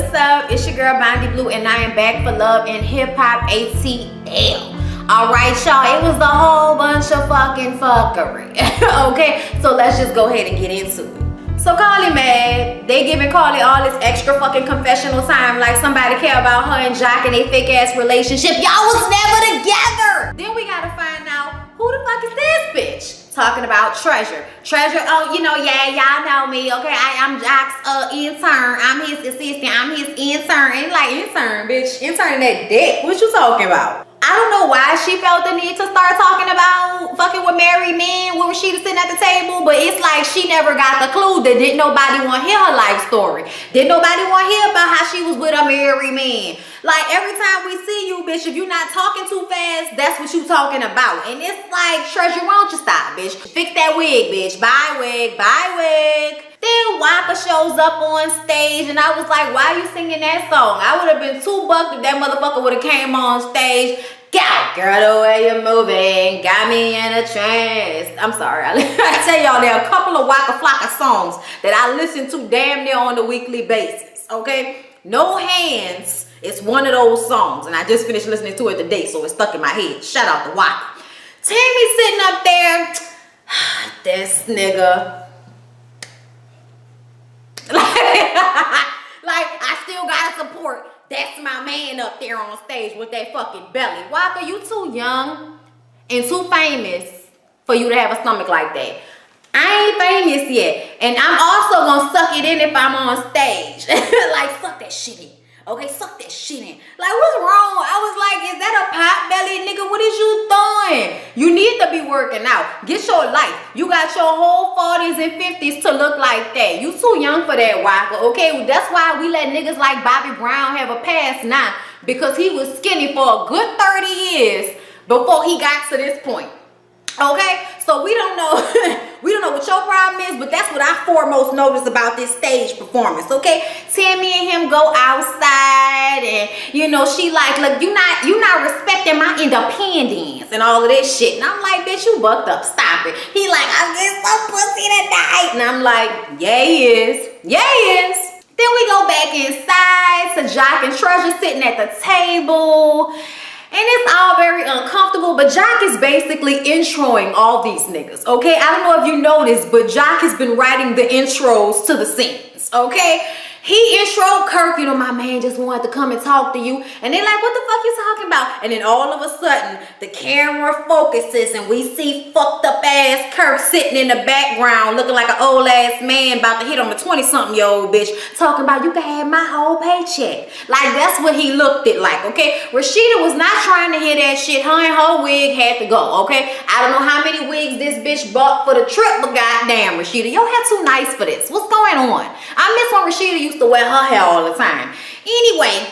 what's up? It's your girl Bondi Blue, and I am back for Love and Hip Hop ATL. Alright, y'all, it was a whole bunch of fucking fuckery. Okay, so let's just go ahead and get into it. So Carly mad. They giving Carly all this extra fucking confessional time like somebody care about her and Jock and they fake ass relationship. Y'all was never together. Then we gotta find out who the fuck is this bitch? Talking about Treasure. Treasure, oh, you know, yeah, y'all know me, okay? I'm Jock's intern. I'm his assistant. I'm his intern. And like, intern, bitch. Intern that dick. What you talking about? I don't know why she felt the need to start talking about fucking with married men when Rashida sitting at the table, but it's like she never got the clue that didn't nobody want to hear her life story. Didn't nobody want to hear about how she was with a married man. Like, every time we see you, bitch, if you're not talking too fast, that's what you talking about. And it's like, Treasure, why don't you stop, bitch? Fix that wig, bitch. Bye, wig. Bye, wig. Then Waka shows up on stage, and I was like, why are you singing that song? I would have been $2 if that motherfucker would have came on stage. Go, girl, the way you're moving got me in a trance. I'm sorry. I tell y'all, there are a couple of Waka Flocka songs that I listen to damn near on a weekly basis, okay? No Hands is one of those songs, and I just finished listening to it today, so it's stuck in my head. Shout out to Waka. Tammy sitting up there, this nigga. Like, I still gotta support. That's my man up there on stage with that fucking belly. Waka, you too young and too famous for you to have a stomach like that. I ain't famous yet. And I'm also gonna suck it in if I'm on stage. Like, suck that shit in. Okay, suck that shit in. Like, what's wrong? I was like, is that a pot belly, nigga? What is you doing? You need to be working out. Get your life. You got your whole 40s and 50s to look like that. You too young for that, Waka. Okay, well, that's why we let niggas like Bobby Brown have a pass now. Because he was skinny for a good 30 years before he got to this point. Okay, so we don't know we don't know what your problem is, but that's what I foremost noticed about this stage performance. Okay, Tammy and him go outside, and you know she like, look, you not respecting my independence and all of this shit. And I'm like, bitch, you bucked up, stop it. He like, I'm getting some pussy tonight, and I'm like, yeah, he is, yeah, he is. Then we go back inside to Jock and Treasure sitting at the table. And it's all very uncomfortable, but Jock is basically introing all these niggas, okay? I don't know if you noticed, but Jock has been writing the intros to the scenes, okay? He introed Kirk, you know, my man just wanted to come and talk to you. And they like, what the fuck you talking about? And then all of a sudden, the camera focuses and we see fucked up ass Kirk sitting in the background looking like an old ass man about to hit on the 20-something-year-old bitch talking about, you can have my whole paycheck. Like, that's what he looked at like, okay? Rashida was not trying to hear that shit. Her and her wig had to go, okay? I don't know how many wigs this bitch bought for the trip, but goddamn, Rashida, your hair too nice for this. What's going on? I miss when Rashida used to wear her hair all the time. Anyway,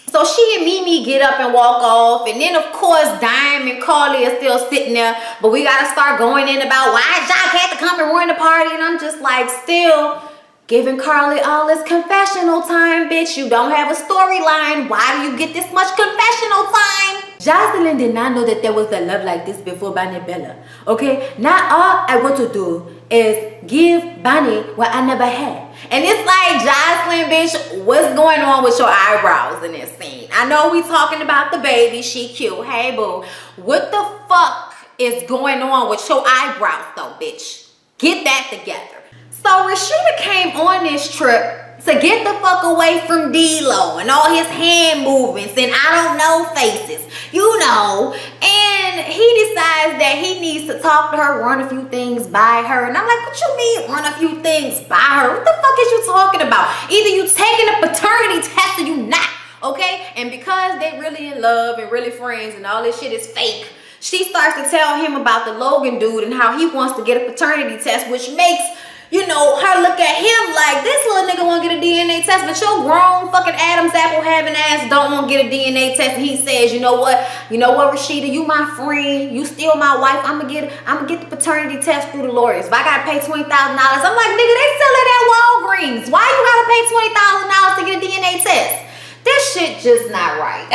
so she and Mimi get up and walk off, and then of course Dime and Carly are still sitting there, but we gotta start going in about why Jock had to come and ruin the party, and I'm just like, still giving Carly all this confessional time, bitch. You don't have a storyline. Why do you get this much confessional time? Jocelyn did not know that there was a love like this before Bonnie Bella. Okay, now all I want to do is give Bonnie what I never had. And it's like, Jocelyn, bitch, what's going on with your eyebrows in this scene? I know we talking about the baby, she cute, hey boo. What the fuck is going on with your eyebrows though, bitch? Get that together. So Rashida came on this trip to get the fuck away from D-Lo and all his hand movements and I don't know faces, you know. And he decides that he needs to talk to her, run a few things by her. And I'm like, what you mean run a few things by her? What the fuck is you talking about? Either you taking a paternity test or you not, okay? And because they really in love and really friends and all this shit is fake, she starts to tell him about the Logan dude and how he wants to get a paternity test, which makes, you know, her look at him like, this little nigga want to get a DNA test, but your grown fucking Adam's apple having ass don't want to get a DNA test. And he says, you know what, Rashida, you my friend, you still my wife. I'm gonna get the paternity test through the lawyers. If I gotta pay $20,000, I'm like, nigga, they sell it at Walgreens. Why you gotta pay $20,000 to get a DNA test? This shit just not right.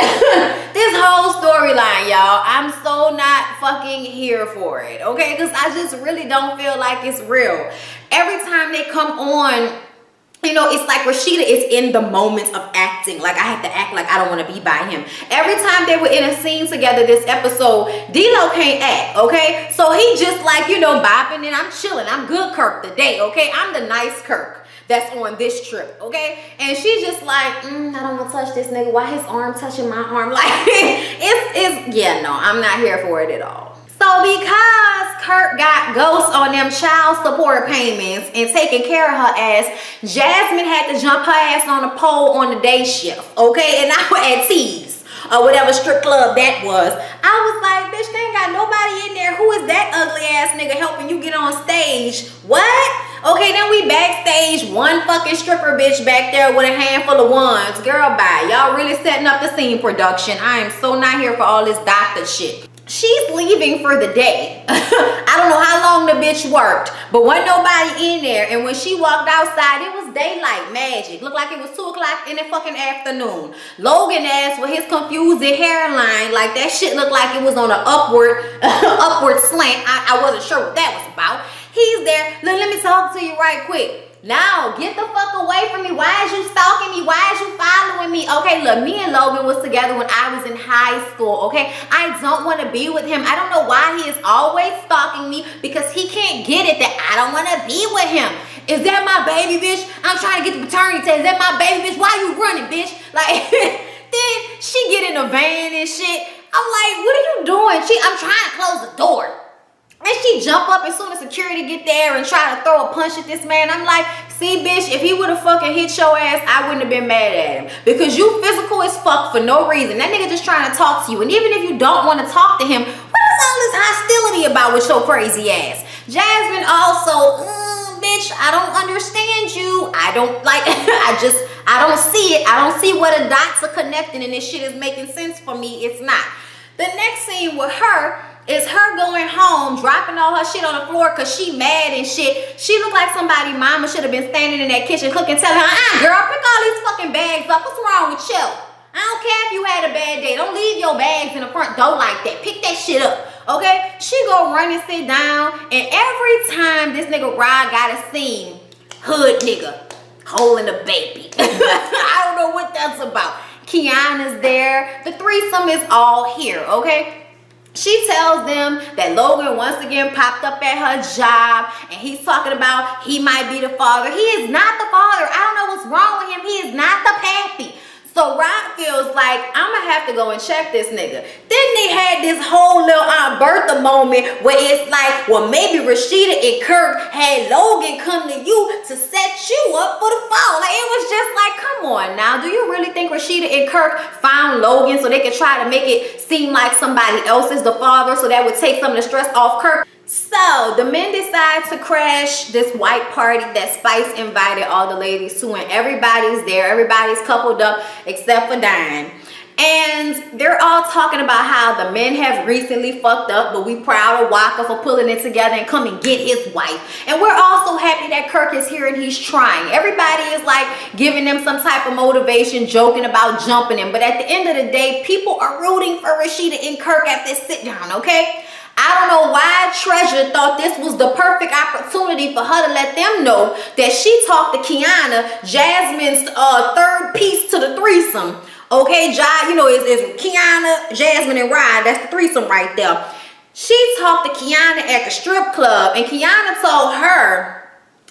This whole storyline, y'all, I'm so not fucking here for it, okay? Because I just really don't feel like it's real. Every time they come on You know, it's like Rashida is in the moments of acting. Like, I have to act like I don't want to be by him. Every time they were in a scene together this episode, D-Lo can't act, okay? So he just like, you know, bopping and I'm chilling. I'm good Kirk today, okay? I'm the nice Kirk that's on this trip, okay? And she's just like, I don't want to touch this nigga. Why his arm touching my arm? Like, yeah, no, I'm not here for it at all. So because Kirk got ghosts on them child support payments and taking care of her ass, Jasmine had to jump her ass on a pole on the day shift, okay? And I was at T's or whatever strip club that was. I was like, bitch, they ain't got nobody in there. Who is that ugly ass nigga helping you get on stage? What? Okay, then we backstage, one fucking stripper bitch back there with a handful of ones. Girl, bye. Y'all really setting up the scene production. I am so not here for all this doctor shit. She's leaving for the day. I don't know how long the bitch worked, but wasn't nobody in there. And when she walked outside, it was daylight magic. Looked like it was 2 o'clock in the fucking afternoon. Logan ass with his confused hairline, like that shit looked like it was on an upward slant. I wasn't sure what that was about. He's there. Let me talk to you right quick. Now, get the fuck away from me. Why is you stalking me? Why is you following me? Okay, look, me and Logan was together when I was in high school, okay? I don't want to be with him. I don't know why he is always stalking me, because he can't get it that I don't want to be with him. Is that my baby, bitch? I'm trying to get the paternity test. Is that my baby, bitch? Why you running, bitch? Like, then she get in a van and shit. I'm like, what are you doing? I'm trying to close the door. And she jump up as soon as security get there and try to throw a punch at this man. I'm like, see, bitch, if he would have fucking hit your ass, I wouldn't have been mad at him. Because you physical as fuck for no reason. That nigga just trying to talk to you. And even if you don't want to talk to him, what is all this hostility about with your crazy ass? Jasmine also, bitch, I don't understand you. I don't like, I don't see it. I don't see where the dots are connecting and this shit is making sense for me. It's not. The next scene with her is her going home, dropping all her shit on the floor because she mad and shit. She looked like somebody mama should have been standing in that kitchen cooking, telling her, girl, pick all these fucking bags up. What's wrong with you? I don't care if you had a bad day. Don't leave your bags in the front door like that. Pick that shit up, okay? She go run and sit down, and every time this nigga Rod got a scene, hood nigga, holding a baby. I don't know what that's about. Kiana's there. The threesome is all here, okay? She tells them that Logan once again popped up at her job and he's talking about he might be the father. He is not the father. I don't know what's wrong with him. He is not the pappy. So Rod feels like, I'm going to have to go and check this nigga. Then they had this whole little Aunt Bertha moment where it's like, well, maybe Rashida and Kirk had Logan come to you to set you up for the fall. Like, it was just like, come on now. Do you really think Rashida and Kirk found Logan so they could try to make it seem like somebody else is the father so that would take some of the stress off Kirk? So the men decide to crash this white party that Spice invited all the ladies to, and everybody's there. Everybody's coupled up except for Diane. And they're all talking about how the men have recently fucked up, but we proud of Waka for pulling it together and come and get his wife. And we're also happy that Kirk is here and he's trying. Everybody is like giving them some type of motivation, joking about jumping him. But at the end of the day, people are rooting for Rashida and Kirk at this sit down, okay? I don't know why Treasure thought this was the perfect opportunity for her to let them know that she talked to Kiana, Jasmine's third piece to the threesome. Okay, you know, it's Kiana, Jasmine, and Rod. That's the threesome right there. She talked to Kiana at the strip club, and Kiana told her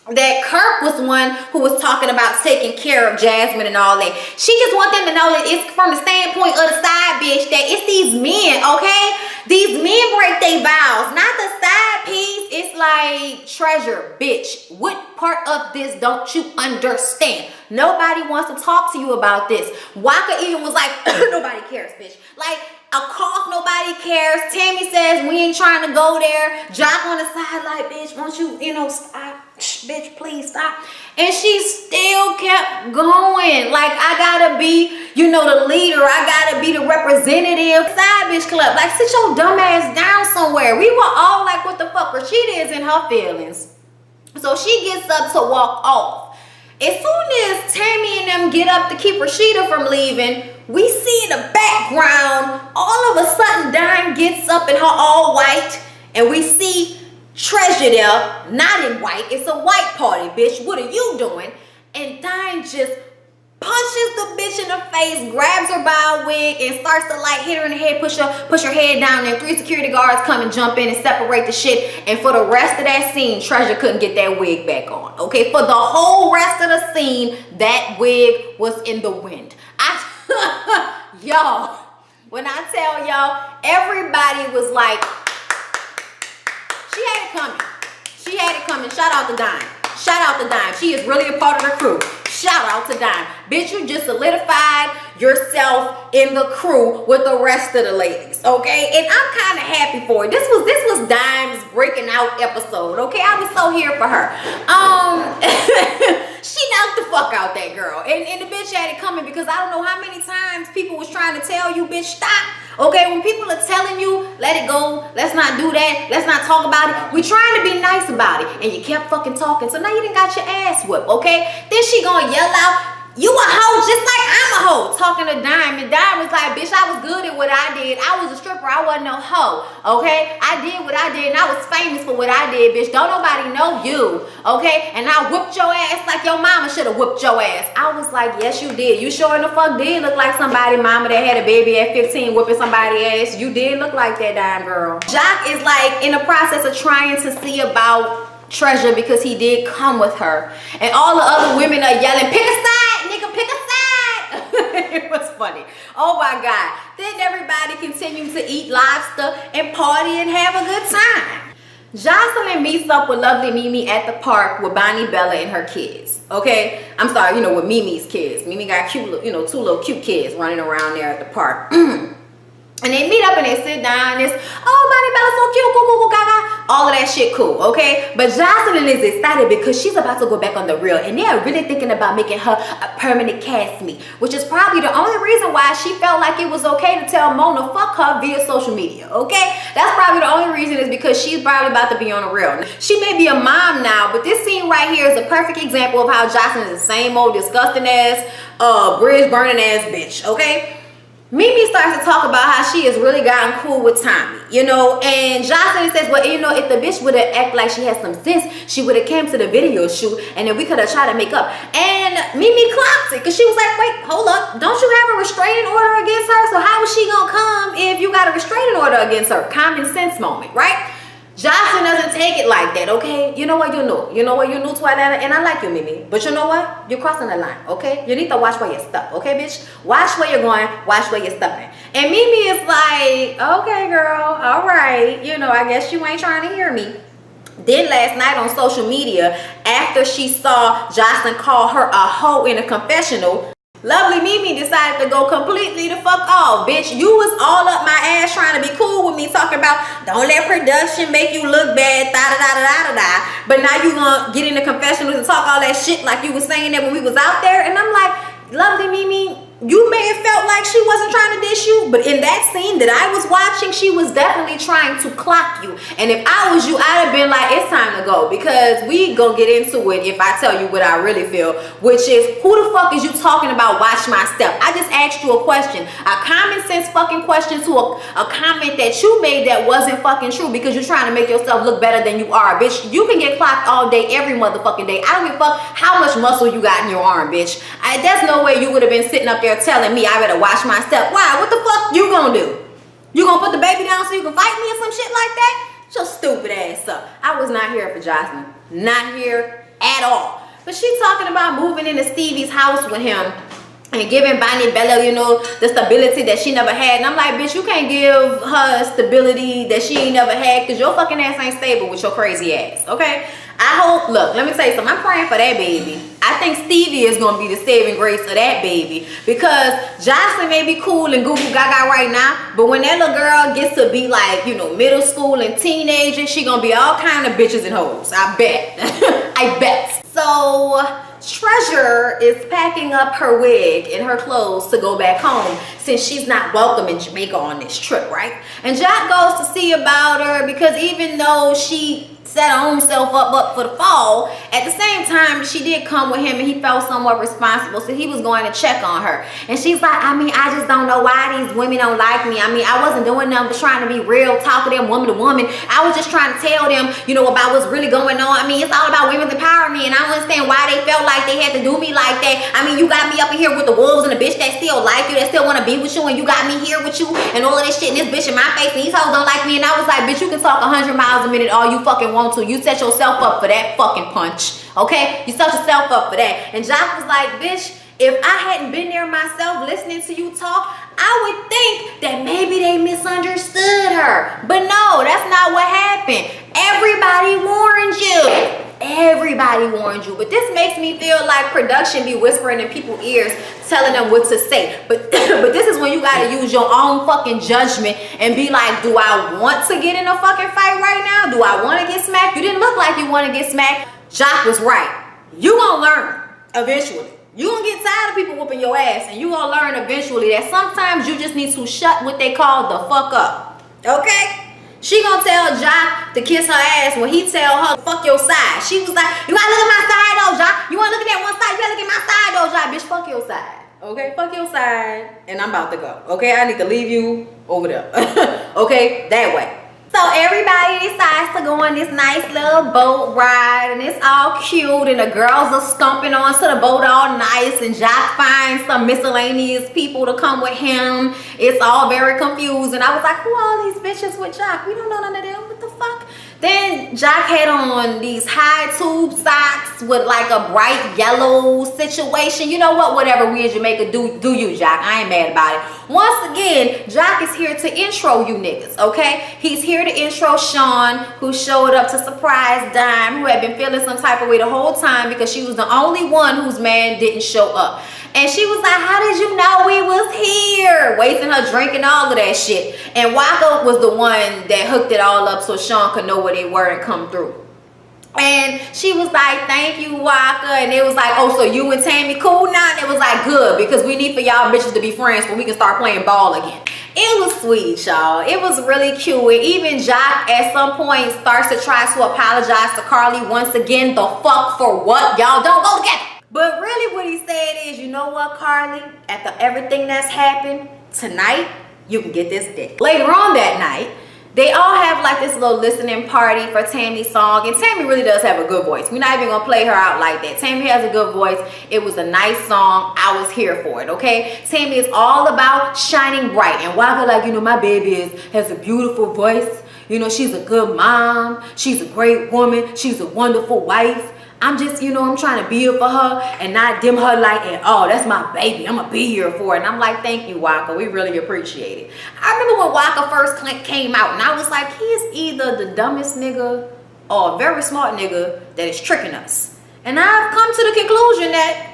that Kirk was one who was talking about taking care of Jasmine and all that. She just want them to know that it's from the standpoint of the side bitch, that it's these men, okay? These men break their vows, not the side piece. It's like, Treasure, bitch, what part of this don't you understand? Nobody wants to talk to you about this. Waka even was like, nobody cares, bitch. Like, a cough, nobody cares. Tammy says, we ain't trying to go there. Jock on the side like, bitch, won't you, stop. Shh, bitch, please stop. And she still kept going. Like, I gotta be, the leader. I gotta be the representative. Side bitch club. Like, sit your dumb ass down somewhere. We were all like, what the fuck? Rashida is in her feelings. So she gets up to walk off. As soon as Tammy and them get up to keep Rashida from leaving, we see in the background, all of a sudden, Diane gets up in her all white, and we see Treasure there, not in white. It's a white party, bitch. What are you doing? and Dime just punches the bitch in the face, grabs her by a wig, and starts to like hit her in the head, push her head down. And 3 security guards come and jump in and separate the shit. And for the rest of that scene, Treasure couldn't get that wig back on. Okay, for the whole rest of the scene, that wig was in the wind. Y'all, when I tell y'all, everybody was like, she had it coming. She had it coming. Shout out to Dime. Shout out to Dime. She is really a part of the crew. Shout out to Dime. Bitch, you just solidified yourself in the crew with the rest of the ladies, okay? And I'm kind of happy for it. This was Dime's breaking out episode, okay? I was so here for her. She knocked the fuck out that girl. And the bitch had it coming, because I don't know how many times people was trying to tell you, bitch, stop. Okay, when people are telling you, let it go, let's not do that, let's not talk about it, we trying to be nice about it, and you kept fucking talking, so now you done got your ass whipped, okay? Then she gonna yell out, you a hoe just like I'm a hoe, talking to Dime, and Dime was like, bitch, I was good at what I did. I was a stripper, I wasn't no hoe, okay? I did what I did, and I was famous for what I did, bitch. Don't nobody know you, okay? And I whooped your ass like your mama should have whooped your ass. I was like, yes, you did. You sure in the fuck did look like somebody mama that had a baby at 15 whooping somebody's ass. You did look like that, Dime girl. Jock is like in the process of trying to see about Treasure, because he did come with her, and all the other women are yelling, pick a side, nigga, pick a side. It was funny. Oh my God. Then everybody continued to eat lobster and party and have a good time. Jocelyn meets up with lovely Mimi at the park with Bonnie Bella and her kids. Okay, I'm sorry, with Mimi's kids. Mimi got cute, 2 little cute kids running around there at the park. And they meet up and they sit down. It's, oh, Bonnie Bella's so cute, cool, gaga. All of that shit cool, okay? But Jocelyn is excited because she's about to go back on the real, and they're really thinking about making her a permanent castmate, which is probably the only reason why she felt like it was okay to tell Mona fuck her via social media, okay? That's probably the only reason, is because she's probably about to be on the real. She may be a mom now, but this scene right here is a perfect example of how Jocelyn is the same old disgusting ass, bridge burning ass bitch, okay? Mimi starts to talk about how she has really gotten cool with Tommy, and Jocelyn says, well, if the bitch would have acted like she had some sense, she would have came to the video shoot, and then we could have tried to make up. And Mimi clocked it, because she was like, wait, hold up, don't you have a restraining order against her? So how was she gonna come if you got a restraining order against her? Common sense moment, right? Jocelyn doesn't take it like that, okay? You know what, you're new. You know what, you're new to Atlanta, and I like you, Mimi. But you know what? You're crossing the line, okay? You need to watch where you're stuck, okay, bitch? Watch where you're going, watch where you're stepping. And Mimi is like, okay, girl, all right. I guess you ain't trying to hear me. Then last night on social media, after she saw Jocelyn call her a hoe in a confessional, lovely Mimi decided to go completely the fuck off, bitch. You was all up my ass trying to be cool with me, talking about don't let production make you look bad, da-da-da-da-da-da. But now you gonna get in the confessionals and talk all that shit like you was saying that when we was out there. And I'm like, lovely Mimi, you may have felt like she wasn't trying to dish you, but in that scene that I was watching, she was definitely trying to clock you. And if I was you, I'd have been like, it's time to go, because we gonna get into it if I tell you what I really feel, which is, who the fuck is you talking about watch my step? I just asked you a question, a common sense fucking question to a comment that you made that wasn't fucking true, because you're trying to make yourself look better than you are, bitch. You can get clocked all day, every motherfucking day. I don't give a fuck how much muscle you got in your arm, bitch. There's no way you would have been sitting up there telling me I better watch my step. Why? What the fuck you gonna do? You gonna put the baby down so you can fight me or some shit like that? Shut your stupid ass up. I was not here for Jocelyn. Not here at all. But she talking about moving into Stevie's house with him and giving Bonnie Bella, the stability that she never had. And I'm like, bitch, you can't give her stability that she ain't never had, because your fucking ass ain't stable with your crazy ass, okay? I hope, look, let me tell you something. I'm praying for that baby. I think Stevie is going to be the saving grace of that baby, because Jocelyn may be cool and goo goo gaga right now, but when that little girl gets to be like, middle school and teenager, she going to be all kind of bitches and hoes. I bet. I bet. So Treasure is packing up her wig and her clothes to go back home, since she's not welcome in Jamaica on this trip, right? And Jack goes to see about her, because even though she set her own self up for the fall. At the same time, she did come with him and he felt somewhat responsible, so he was going to check on her. And she's like, I mean, I just don't know why these women don't like me. I mean, I wasn't doing nothing but trying to be real, talk to them woman to woman. I was just trying to tell them, you know, about what's really going on. I mean, it's all about women's empowerment, and I don't understand why they felt like they had to do me like that. I mean, you got me up in here with the wolves and the bitch that still like you, that still want to be with you, and you got me here with you and all of this shit, and this bitch in my face, and these hoes don't like me. And I was like, bitch, you can talk 100 miles a minute all you fucking want to. You set yourself up for that fucking punch, okay? You set yourself up for that. And Jock was like, bitch, if I hadn't been there myself listening to you talk, I would think that maybe they misunderstood her. But no, that's not what happened. Everybody warned you. Everybody warned you. But this makes me feel like production be whispering in people's ears, telling them what to say. But this is when you gotta use your own fucking judgment and be like, do I want to get in a fucking fight right now? Do I want to get smacked? You didn't look like you want to get smacked. Jock was right. You gonna learn eventually. You gonna get tired of people whooping your ass, and you gonna learn eventually that sometimes you just need to shut what they call the fuck up. Okay? She gonna tell Jock to kiss her ass when he tell her fuck your side. She was like, you gotta look at my side though, Jock. You wanna look at that one side? You gotta look at my side though, Jock. Bitch, fuck your side. Okay, fuck your side. And I'm about to go. Okay, I need to leave you over there. Okay, that way. So everybody decides to go on this nice little boat ride, and it's all cute, and the girls are stomping onto the boat all nice, and Jock finds some miscellaneous people to come with him. It's all very confusing. I was like, who are all these bitches with Jock? We don't know none of them. What the fuck? Then Jock had on these high tube socks with like a bright yellow situation. You know what? Whatever we in Jamaica do you, Jock. I ain't mad about it. Once again, Jock is here to intro you niggas, okay? He's here to intro Sean, who showed up to surprise Dime, who had been feeling some type of way the whole time because she was the only one whose man didn't show up. And she was like, how did you know we was here? Wasting her drink and all of that shit. And Waka was the one that hooked it all up so Sean could know where they were and come through. And she was like, thank you, Waka. And it was like, oh, so you and Tammy cool now? And it was like, good, because we need for y'all bitches to be friends so we can start playing ball again. It was sweet, y'all. It was really cute. And even Jock at some point starts to try to apologize to Carly once again. The fuck for what? Y'all don't go together. But really what he said is, you know what, Carly? After everything that's happened, tonight, you can get this dick. Later on that night, they all have like this little listening party for Tammy's song. And Tammy really does have a good voice. We're not even gonna play her out like that. Tammy has a good voice. It was a nice song. I was here for it, okay? Tammy is all about shining bright. And Waka, like, you know, my baby has a beautiful voice. You know, she's a good mom. She's a great woman. She's a wonderful wife. I'm just, you know, I'm trying to be here for her and not dim her light and, oh, that's my baby. I'm going to be here for it. And I'm like, thank you, Waka. We really appreciate it. I remember when Waka first came out and I was like, he is either the dumbest nigga or a very smart nigga that is tricking us. And I've come to the conclusion that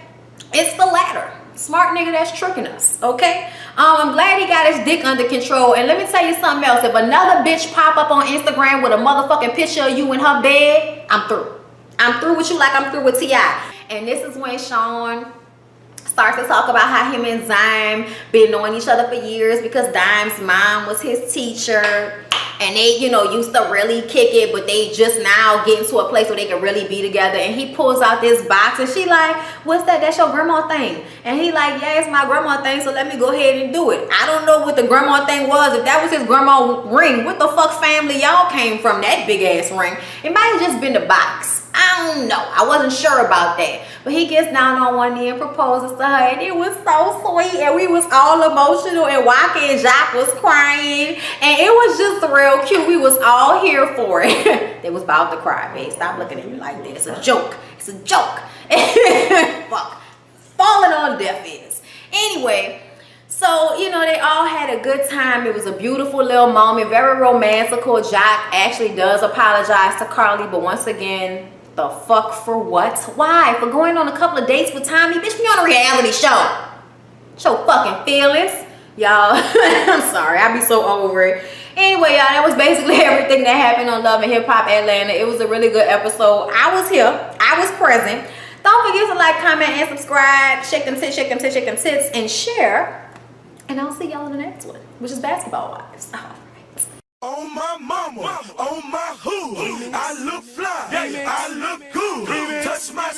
it's the latter. Smart nigga that's tricking us, okay? I'm glad he got his dick under control. And let me tell you something else. If another bitch pop up on Instagram with a motherfucking picture of you in her bed, I'm through. I'm through with you like I'm through with T.I. And this is when Sean starts to talk about how him and Dime been knowing each other for years because Dime's mom was his teacher. And they, you know, used to really kick it, but they just now getting to a place where they can really be together. And he pulls out this box and she like, what's that? That's your grandma thing. And he like, yeah, it's my grandma thing, so let me go ahead and do it. I don't know what the grandma thing was. If that was his grandma ring, what the fuck family y'all came from, that big ass ring? It might have just been the box. I don't know. I wasn't sure about that. But he gets down on one knee and proposes to her. And it was so sweet. And we was all emotional. And Waka and Jock was crying. And it was just real cute. We was all here for it. They was about to cry, babe. Stop looking at me like that. It's a joke. It's a joke. Fuck. Falling on deaf ears. Anyway. So, you know, they all had a good time. It was a beautiful little moment. Very romantical. Jock actually does apologize to Carly. But once again, the fuck for what? Why? For going on a couple of dates with Tommy? Bitch, we on a reality show. Show fucking feelings. Y'all, I'm sorry. I be so over it. Anyway, y'all, that was basically everything that happened on Love and Hip Hop Atlanta. It was a really good episode. I was here. I was present. Don't forget to like, comment, and subscribe. Shake them tits, shake them tits, shake them tits, and share. And I'll see y'all in the next one, which is Basketball Wives. On my mama, on my hood, I look fly, I look good. Touch my